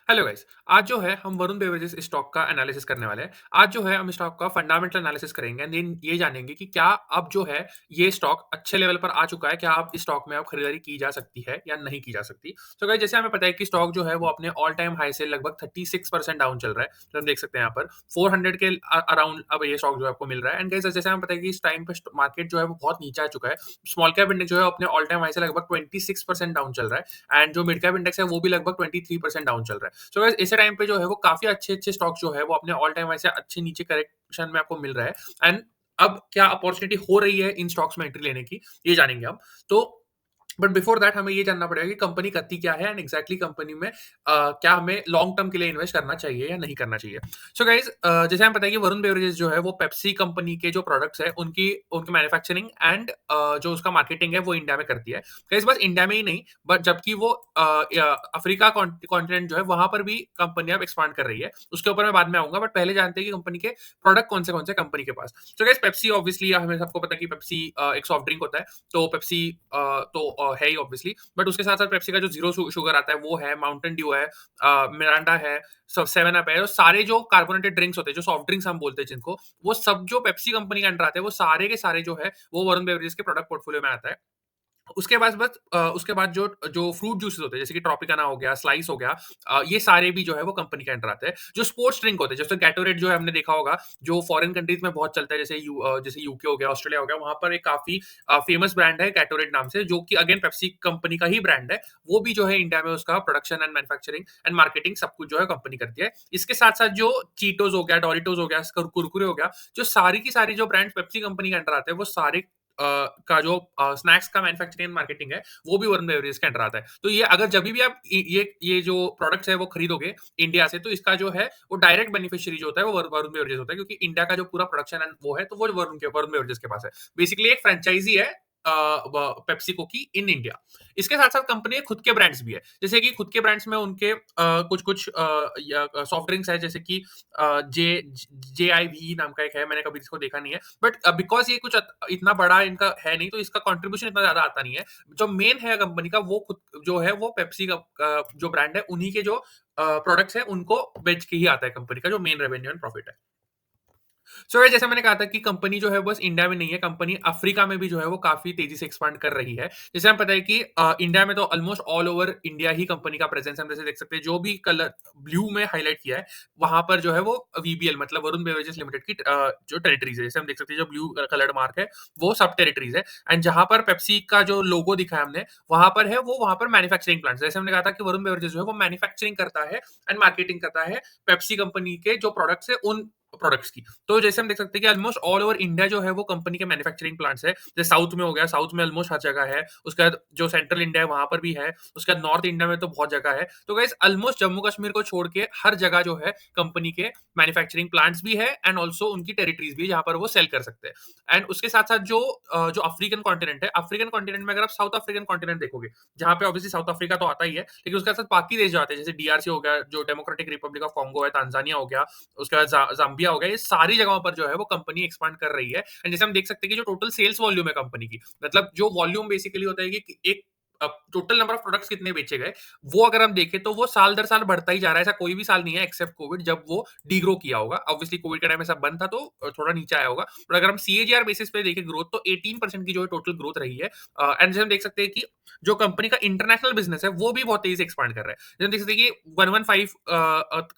Hello guys. आज जो है हम वरुण बेवरेजेस स्टॉक का एनालिसिस करने वाले हैं। आज जो है हम स्टॉक का फंडामेंटल एनालिसिस करेंगे एंड देन ये जानेंगे कि क्या अब जो है ये स्टॉक अच्छे लेवल पर आ चुका है, क्या आप इस स्टॉक में अब खरीदारी की जा सकती है या नहीं की जा सकती। तो गाइस जैसे हमें पता है कि स्टॉक जो है वो अपने ऑल टाइम हाई से लगभग 36% डाउन चल रहा है। तो हम देख सकते हैं यहाँ पर 400 के अराउंड अब ये स्टॉक जो है आपको मिल रहा है। एंड गाइस जैसे हमें पता है कि इस टाइम पे मार्केट जो है वो बहुत नीचे आ चुका है। स्मॉल कैप इंडेक्स जो है अपने ऑल टाइम हाई से लगभग 26% डाउन चल रहा है एंड जो मिड कैप इंडेक्स है वो भी लगभग 23% डाउन चल रहा है। सो गाइस ऐसे टाइम पे जो है वो काफ़ी अच्छे-अच्छे स्टॉक्स जो है वो अपने ऑल टाइम हाई से अच्छे नीचे करेक्शन में आपको मिल रहा है एंड अब क्या अपॉर्चुनिटी हो रही है इन स्टॉक्स में एंट्री लेने की, ये जानेंगे हम। तो बट बिफोर दैट हमें ये जानना पड़ेगा कि कंपनी करती क्या है एंड एग्जैक्टली कंपनी में क्या हमें लॉन्ग टर्म के लिए इन्वेस्ट करना चाहिए या नहीं करना चाहिए। सो गाइज जैसे हमें पता है कि वरुण बेवरेजेस जो है वो पेप्सी कंपनी के जो प्रोडक्ट्स है उनकी उनकी मैन्युफैक्चरिंग एंड जो उसका मार्केटिंग है वो इंडिया में करती है। गाइज बस इंडिया में ही नहीं बट जबकि वो अफ्रीका कॉन्टिनेंट जो है वहां पर भी कंपनी अब एक्सपांड कर रही है, उसके ऊपर मैं बाद में आऊंगा। बट पहले जानते हैं कि कंपनी के प्रोडक्ट कौन से कंपनी के पास। सो गाइज पेप्सी ऑब्वियसली हमें सबको पता है कि पेप्सी एक सॉफ्ट ड्रिंक होता है। तो पेप्सी है ही ऑब्वियसली, बट उसके साथ साथ पेप्सी का जो जीरो शुगर आता है वो है, माउंटेन ड्यू है, मिरांडा है, सब सेवन अप है। और सारे जो कार्बोनेटेड ड्रिंक्स होते हैं, जो सॉफ्ट ड्रिंक्स हम बोलते हैं जिनको, वो सब जो पेप्सी कंपनी के अंडर आते हैं वो सारे के सारे जो है वो वरुण बेवरेजेस के प्रोडक्ट पोर्टफोलियो में आता है। उसके बाद जो जो फ्रूट जूसेस होते हैं जैसे कि ट्रॉपिकाना हो गया, स्लाइस हो गया, ये सारे भी जो है वो कंपनी के अंडर आते हैं। जो स्पोर्ट्स ड्रिंक होते हैं जैसे गैटोरेड जो है हमने देखा होगा, जो फॉरेन कंट्रीज में बहुत चलता है, जैसे यूके हो गया, ऑस्ट्रेलिया हो गया, वहां पर एक काफी फेमस ब्रांड है गैटोरेड नाम से, जो कि अगेन पेप्सी कंपनी का ही ब्रांड है। वो भी जो है इंडिया में उसका production and manufacturing and marketing सब कुछ जो है कंपनी करती है। इसके साथ साथ जो चीटोज हो गया, डोरिटोज हो गया, कुरकुरे हो गया, जो सारी की सारी जो ब्रांड पेप्सी कंपनी के अंडर आते हैं वो सारे का जो स्नैक्स का मैन्युफैक्चरिंग एंड मार्केटिंग है वो भी वरुण बेवरेजेस के अंडर आता है। तो ये अगर जब भी आप ये जो प्रोडक्ट्स है वो खरीदोगे इंडिया से, तो इसका जो है वो डायरेक्ट बेनिफिशियरी जो होता है वो वरुण बेवरेजेस होता है, क्योंकि इंडिया का जो पूरा प्रोडक्शन एंड वो है तो वो वरुण बेवरेजेस के पास है। बेसिकली एक फ्रेंचाइजी है पेप्सिको की इन इंडिया। इसके साथ साथ कंपनी के खुद के ब्रांड्स भी है, जैसे कि खुद के ब्रांड्स में उनके कुछ कुछ सॉफ्ट ड्रिंक्स है, जैसे कि जे जे आई वी नाम का एक है, मैंने कभी इसको देखा नहीं है। बट बिकॉज ये कुछ इतना बड़ा इनका है नहीं, तो इसका कंट्रीब्यूशन इतना ज्यादा आता नहीं है। जो मेन है कंपनी का वो खुद जो है वो पेप्सी का जो ब्रांड है उन्हीं के जो प्रोडक्ट्स है उनको बेच के ही आता है कंपनी का जो मेन रेवेन्यू एंड प्रॉफिट है। सो so, जैसे मैंने कहा था कि कंपनी जो है बस इंडिया में नहीं है, कंपनी अफ्रीका में भी जो है वो काफी तेजी से एक्सपांड कर रही है। जैसे हम पता है कि इंडिया में तो ऑलमोस्ट ऑल ओवर इंडिया ही कंपनी का प्रेजेंस हम जैसे देख सकते हैं, जो भी कलर ब्लू में हाईलाइट किया है वहां पर जो है वो वीबीएल मतलब वरुण बेवरेजेस लिमिटेड की जो टेरिटरीज है, जैसे हम देख सकते हैं जो ब्लू कलर्ड मार्क है वो सब टेरिटरीज है। एंड जहां पर पेप्सी का जो लोगो दिखा है हमने वहां पर है वो वहां पर मैन्युफैक्चरिंग प्लांट, जैसे हमने कहा था कि वरुण बेवरेजेस जो है वो मैन्युफैक्चरिंग करता है एंड मार्केटिंग करता है पेप्सी कंपनी के जो प्रोडक्ट्स है उन प्रोडक्ट्स की। तो जैसे हम देख सकते हैं कि ऑलमोस्ट ऑल ओवर इंडिया जो है वो कंपनी के मैन्युफैक्चरिंग प्लांट्स है। जैसे साउथ में हो गया, साउथ में ऑलमोस्ट हर जगह है। उसके बाद जो सेंट्रल इंडिया है वहां पर भी है। उसके बाद नॉर्थ इंडिया में तो बहुत जगह है। तो गाइस ऑलमोस्ट जम्मू कश्मीर को छोड़ के हर जगह जो है कंपनी के मैन्युफैक्चरिंग प्लांट्स भी है एंड ऑल्सो उनकी टेरिटरीज भी है जहां पर वो सेल कर सकते हैं। एंड उसके साथ साथ जो अफ्रीकन कॉन्टिनेंट है, अफ्रीकन कॉन्टिनेंट में अगर आप साउथ अफ्रीकन कॉन्टिनेंट देखोगे, जहां पे ऑब्वियसली साउथ अफ्रीका तो आता ही है, लेकिन उसके साथ बाकी देश जो आते हैं जैसे डीआरसी हो गया, जो डेमोक्रेटिक रिपब्लिक ऑफ कॉन्गो है, तांजानिया हो गया, उसके बाद जाम्बिया हो गया, ये सारी जगहों पर जो है वो कंपनी एक्सपांड कर रही है। एंड जैसे हम देख सकते हैं कि जो टोटल सेल्स वॉल्यूम है कंपनी की, मतलब जो वॉल्यूम बेसिकली होता है कि एक टोटल नंबर ऑफ प्रोडक्ट्स कितने बेचे गए, वो अगर हम देखें तो वो साल दर साल बढ़ता ही जा रहा है। ऐसा कोई भी साल नहीं है एक्सेप्ट कोविड जब वो डीग्रो किया होगा। ऑब्वियसली कोविड के टाइम में सब बंद था तो थोड़ा नीचे आया होगा, बट अगर हम सीएजीआर बेसिस पे देखें ग्रोथ तो 18% की जो है टोटल ग्रोथ रही है। एंड जैसे हम देख सकते हैं कि जो कंपनी का इंटरनेशनल बिजनेस है वो भी बहुत तेजी से एक्सपांड कर रहा है। जैसे हम देख सकते हैं कि 115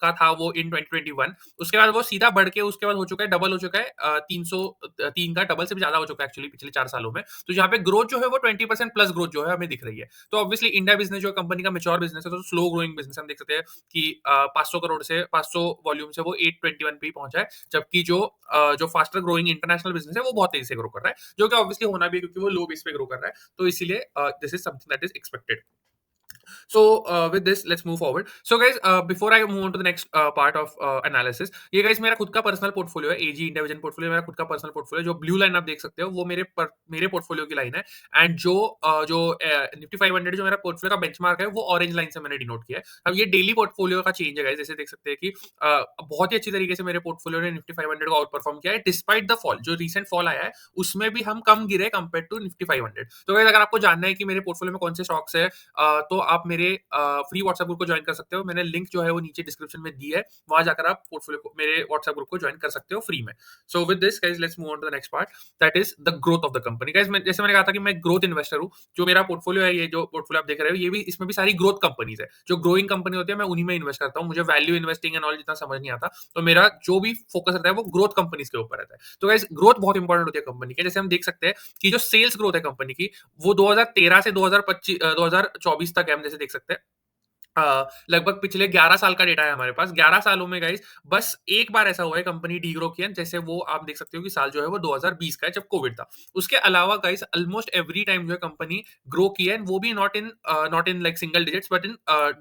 का था वो इन 2021, उसके बाद वो सीधा बढ़ के उसके बाद हो चुका है, डबल हो चुका है, 303 का डबल से भी ज्यादा हो चुका है एक्चुअली पिछले 4 सालों में। तो यहाँ पे ग्रोथ जो है वो 20% प्लस ग्रोथ जो है हमें दिख रही है। तो ऑब्वियसली इंडिया बिजनेस जो कंपनी का मेच्योर बिजनेस है, तो स्लो ग्रोइंग बिजनेस हम देख सकते हैं कि 500 करोड़ से 500 वॉल्यूम से वो 821 पे ही पहुंचा है। जबकि जो फास्टर ग्रोइंग इंटरनेशनल बिजनेस है वो बहुत तेजी से ग्रो कर रहा है, जो कि ऑब्वियसली होना भी है क्योंकि वो लो बेस पे ग्रो कर रहा है। तो इसीलिए this is something that is expected. So with this, let's move forward. So guys, before I move on to the next part of analysis, ये guys मेरा खुद का पर्सनल पोर्टफोलियो है, एजी इंडिया विजन पोर्टफोलियो मेरा खुद का पर्सनल पोर्टफोलियो। जो blue line आप देख सकते हो वो मेरे पोर्टफोलियो की लाइन है। एंड जो निफ्टी 500 जो मेरा पोर्टफोलियो का बेंचमार्क है वो ऑरेंज लाइन से मैंने डिनोट किया है। अब ये डेली पोर्टफोलियो का चेंज है guys, जैसे देख सकते हैं कि बहुत ही अच्छी तरीके से मेरे पोर्टफोलियो ने निफ्टी 500 को आउट परफॉर्म किया है डिस्पाइट द फॉल। जो रिसेंट फॉल आया है उसमें भी हम कम गिरे कंपेयर टू निफ्टी 500। तो guys अगर आपको जानना है कि मेरे पोर्टफोलियो में कौन से स्टॉक्स है, तो आप मेरे फ्री व्हाट्सएप ग्रुप को जॉइन कर सकते हो। मैंने लिंक जो है वो नीचे डिस्क्रिप्शन में दी है। वहाँ जाकर आप पोर्टफोलियो को मेरे व्हाट्सएप ग्रुप को जॉइन कर सकते हो फ्री में। So with this guys let's move on to the next part, that is the growth of the company. Guys मैं जैसे मैंने कहा था कि मैं ग्रोथ इन्वेस्टर हूँ। जो मेरा पोर्टफोलियो है, ये जो पोर्टफोलियो आप देख रहे हो, ये भी इसमें भी सारी ग्रोथ कंपनीज़ है। जो ग्रोइंग कंपनी होती है मैं उन्हीं में इन्वेस्ट करता हूँ। मुझे वैल्यू इन्वेस्टिंग एंड ऑल इतना समझ नहीं आता। तो मेरा जो भी फोकस रहता है वो ग्रोथ कंपनीज़ के ऊपर रहता है। तो गाइस ग्रोथ बहुत इंपॉर्टेंट होती है कंपनी के। जैसे हम देख सकते हैं कि जो सेल्स ग्रोथ है कंपनी की, वो 2013 से 2024 तक है, हम जैसे देख सकते हैं। लगभग पिछले 11 साल का डेटा है हमारे पास। 11 सालों में गाइस बस एक बार ऐसा हुआ है कंपनी डीग्रो की है, जैसे वो आप देख सकते हो कि साल जो है वो 2020 का है जब कोविड था। उसके अलावा गाइस ऑलमोस्ट एवरी टाइम जो है कंपनी ग्रो की है, वो भी not in like single digits but in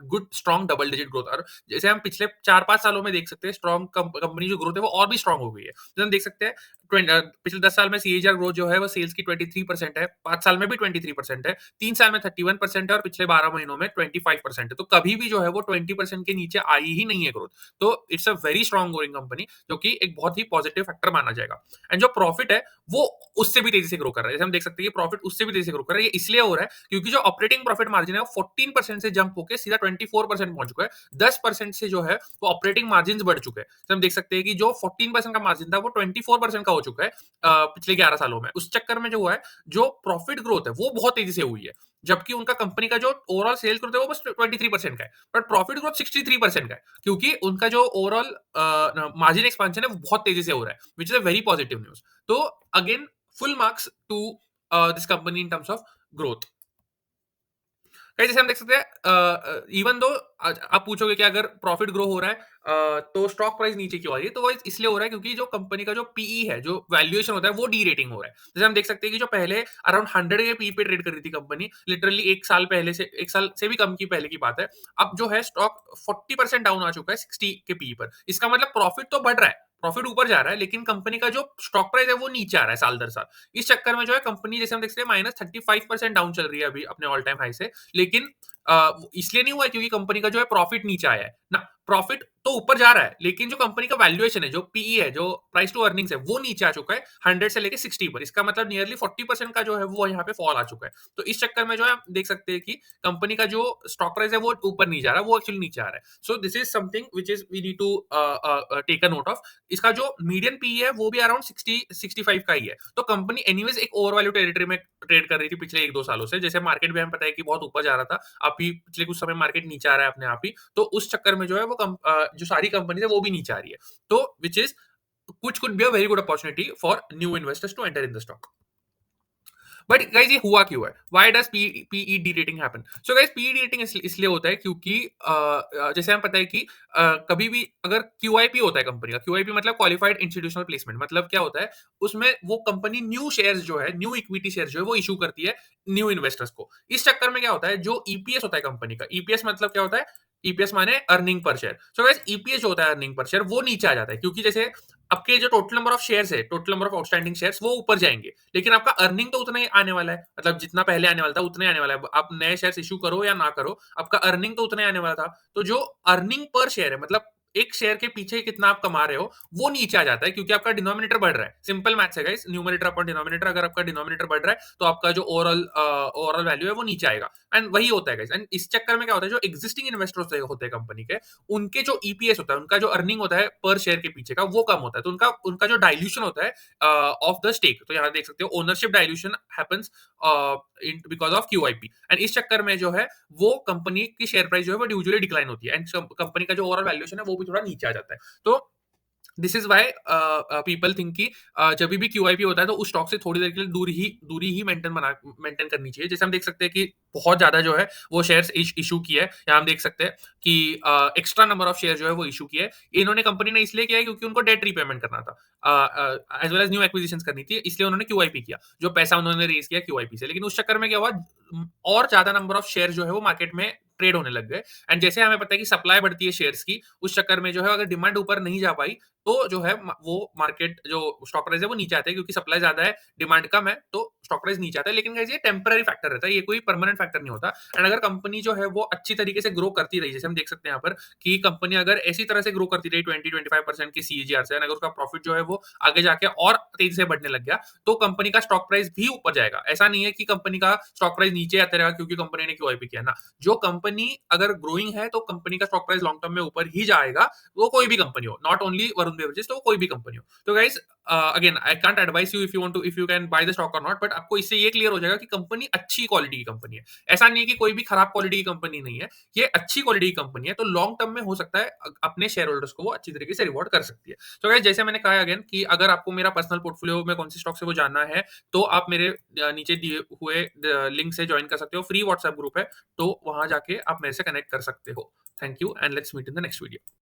good strong double digit growth. और जैसे हम पिछले 4-5 सालों में देख सकते हैं, स्ट्रॉन्ग कंपनी जो ग्रोथ है वो और भी स्ट्रॉन्ग हो गई है। जैसे हम देख सकते हैं पिछले 10 साल में सीएजीआर ग्रोथ जो है वो सेल्स की 23% है, 5 साल में भी 23% है, 3 साल में 31% है और पिछले 12 महीनों में 25% है। तो कभी भी जो है वो 20% के नीचे आई ही नहीं है ग्रोथ। तो it's a very strong growing company, जो कि एक बहुत ही पॉजिटिव फैक्टर माना जाएगा। एंड जो प्रॉफिट है वो उससे भी तेजी से ग्रो कर रहा है। जैसे हम देख सकते हैं कि प्रॉफिट उससे भी तेजी से ग्रो कर रहा है। ये इसलिए हो रहा है क्योंकि जो ऑपरेटिंग प्रॉफिट मार्जिन है वो 14% से जंप होकर सीधा 24% पहुंच चुका है। 10% से जो है वो ऑपरेटिंग मार्जिन बढ़ चुके हैं। तो हम देख सकते हैं कि जो 14% का मार्जिन था वो 24% का हो चुका है पिछले 11 सालों में। उस चक्कर में जो हुआ है, जो प्रॉफिट ग्रोथ है वो बहुत तेजी से हुई है, जबकि उनका कंपनी का जो ओवरऑल सेल्स ग्रोथ है वो बस 23% का है, बट प्रॉफिट ग्रोथ 63% का है, क्योंकि उनका जो ओवरऑल मार्जिन एक्सपेंशन है वो बहुत तेजी से हो रहा है, which is a very positive news. तो again full marks to this company in terms of growth. कहीं जैसे हम देख सकते हैं, इवन दो आप पूछोगे कि अगर प्रॉफिट ग्रो हो रहा है तो स्टॉक प्राइस नीचे क्यों आ रही है, तो वो इसलिए हो रहा है क्योंकि जो कंपनी का जो पीई है, जो वैल्यूएशन होता है, वो डी रेटिंग हो रहा है। जैसे हम देख सकते हैं कि जो पहले अराउंड 100 के पी पे ट्रेड कर रही थी कंपनी, लिटरली एक साल से भी कम की पहले की बात है, अब जो है स्टॉक 40% डाउन आ चुका है 60 के पी पर। इसका मतलब प्रॉफिट तो बढ़ रहा है, प्रॉफिट ऊपर जा रहा है, लेकिन कंपनी का जो स्टॉक प्राइस है वो नीचे आ रहा है साल दर साल। इस चक्कर में जो है कंपनी, जैसे हम देख सकते हैं, -35% डाउन चल रही है अभी अपने ऑल टाइम हाई से। लेकिन इसलिए नहीं हुआ है क्योंकि कंपनी का जो है प्रॉफिट नीचे आया है ना, प्रॉफिट तो ऊपर जा रहा है, लेकिन जो कंपनी का वैल्यूएशन है, जो पीई है, जो प्राइस टू अर्निंग्स है, वो नीचे आ चुका है 100 से लेके 60 पर। इसका मतलब नियरली 40% का जो है वो यहाँ पे फॉल आ चुका है। तो इस चक्कर में जो है आप देख सकते हैं कि कंपनी का जो स्टॉक प्राइस है वो ऊपर नहीं जा रहा, वो एक्चुअली नीचे आ रहा है। So this is something which is we need to take a note of. इसका जो मीडियन पीई है वो भी अराउंड 60-65 का ही है। तो कंपनी एनीवेज एक ओवर वैल्यू टेरिटरी में ट्रेड कर रही थी पिछले 1-2 सालों से। जैसे मार्केट भी हमें पता है कि बहुत ऊपर जा रहा था, अभी पिछले कुछ समय मार्केट नीचे आ रहा है अपने आप ही। तो उस चक्कर में जो है वो जो सारी कंपनीज है वो भी नीचे आ रही है। तो विच इज कुछ could be a very good opportunity for new investors to enter in the stock. But guys ये हुआ क्यों है? Why does PE de rating happen? So guys PE de rating इसलिए होता है क्योंकि जैसे हमें पता है कि कभी भी अगर क्यूआईपी होता है कंपनी का, क्यूआईपी मतलब क्वालिफाइड इंस्टीट्यूशनल प्लेसमेंट, मतलब क्या होता है, उसमें वो कंपनी न्यू शेयर्स जो है, न्यू इक्विटी शेयर जो है वो इशू करती है न्यू इन्वेस्टर्स को। इस चक्कर में क्या होता है, जो ईपीएस होता है कंपनी का, ईपीएस मतलब क्या होता है, ईपीएस माने earning per share. So guys EPS जो होता है अर्निंग पर शेयर, वो नीचे आ जाता है, क्योंकि जैसे आपके जो टोटल नंबर ऑफ शेयर्स है, total number of outstanding shares वो ऊपर जाएंगे, लेकिन आपका अर्निंग तो उतना ही आने वाला है, मतलब जितना पहले आने वाला था उतना ही आने वाला है। आप नए शेयर्स इश्यू करो या ना करो, आपका अर्निंग तो उतना ही आने वाला था। तो जो अर्निंग पर शेयर है, मतलब एक शेयर के पीछे कितना आप कमा रहे हो, वो नीचे आ जाता है, क्योंकि आपका डिनोमिनेटर बढ़ रहा है। सिंपल मैथ्स है गाइस, न्यूमरेटर अपॉन डिनोमिनेटर। अगर आपका डिनोमिनेटर बढ़ रहा है तो आपका जो ओवरऑल वैल्यू है वो नीचे आएगा। एंड वही होता है गाइस। एंड इस चक्कर में क्या होता है, जो एग्जिस्टिंग इन्वेस्टर्स होते हैं कंपनी के, उनके जो ईपीएस होता है, उनका जो अर्निंग होता है पर शेयर के पीछे का, वो कम होता है। तो उनका उनका जो डाइल्यूशन होता है ऑफ द स्टेक, तो यहाँ देख सकते हो ownership dilution happens because of QIP. And इस चक्कर में जो है वो कंपनी की शेयर प्राइस जो है वो यूजुअली डिक्लाइन होती है, एंड कंपनी का जो ओवरऑल वैल्यूएशन है वो भी थोड़ा नीचे आ जाता है। तो this is why people think कि जब भी क्यूआईपी होता है तो उस स्टॉक से थोड़ी देर के लिए दूरी ही मेंटेन करनी चाहिए। जैसे हम देख सकते हैं कि बहुत ज्यादा जो है वो शेयर्स इशू किया है, या हम देख सकते हैं कि एक्स्ट्रा नंबर ऑफ शेयर जो है वो इशू किया है। इन्होंने कंपनी ने इसलिए किया है क्योंकि उनको डेट रीपेमेंट करना था, as well as new acquisition करनी थी, इसलिए उन्होंने क्यूआईपी किया, जो पैसा उन्होंने रेज किया क्यूआईपी से। लेकिन उस चक्कर में क्या हुआ, और ज्यादा नंबर ऑफ शेयर जो है वो मार्केट में ट्रेड होने लग गए। एंड जैसे हमें पता है कि सप्लाई बढ़ती है शेयर्स की, उस चक्कर में जो है अगर डिमांड ऊपर नहीं जा पाई तो जो है वो मार्केट जो स्टॉक प्राइस है वो नीचे आता है, क्योंकि सप्लाई ज्यादा है, डिमांड कम है, तो स्टॉक प्राइस नीचे आता है। लेकिन गाइस ये टेम्पररी फैक्टर रहता है, ये कोई परमानेंट फैक्टर नहीं होता। एंड अगर कंपनी जो है वो अच्छी तरीके से ग्रो करती रही, जैसे हम देख सकते हैं यहाँ पर कि कंपनी अगर इसी तरह से ग्रो करती रही 20-25% की सीएजीआर से, एंड अगर उसका प्रॉफिट जो है वो आगे जाके और तेजी से बढ़ने लग गया, तो कंपनी का स्टॉक प्राइस भी ऊपर जाएगा। ऐसा नहीं है कि कंपनी का स्टॉक प्राइस नीचे आते रहेगा क्योंकि कंपनी ने क्यूआईपी किया ना। जो कंपनी अगर ग्रोइंग है तो कंपनी का स्टॉक प्राइस लॉन्ग टर्म में ऊपर ही जाएगा, वो कोई भी कंपनी हो, नॉट ओनली वरुण बेवरेजेस, तो वो कोई भी कंपनी हो। तो guys, again I can't advice you if you can by the stock और नॉट, बट आपको इससे ये क्लियर हो जाएगा कि कंपनी अच्छी क्वालिटी की कंपनी है। ऐसा नहीं है कि कोई भी खराब क्वालिटी की कंपनी नहीं है, ये अच्छी क्वालिटी की कंपनी है, तो लॉन्ग टर्म में हो सकता है अपने शेयर होल्डर्स को वो अच्छी तरीके से रिवॉर्ड कर सकती है। तो गाइस, जैसे मैंने कहा अगेन कि अगर आपको मेरा पर्सनल पोर्टफोलियो में कौन सी स्टॉक्स है वो जानना है, तो आप मेरे नीचे दिए हुए लिंक से ज्वाइन कर सकते हो। फ्री व्हाट्सएप ग्रुप है, तो वहां जाके आप मेरे से कनेक्ट कर सकते हो। Thank you and let's meet in the next video.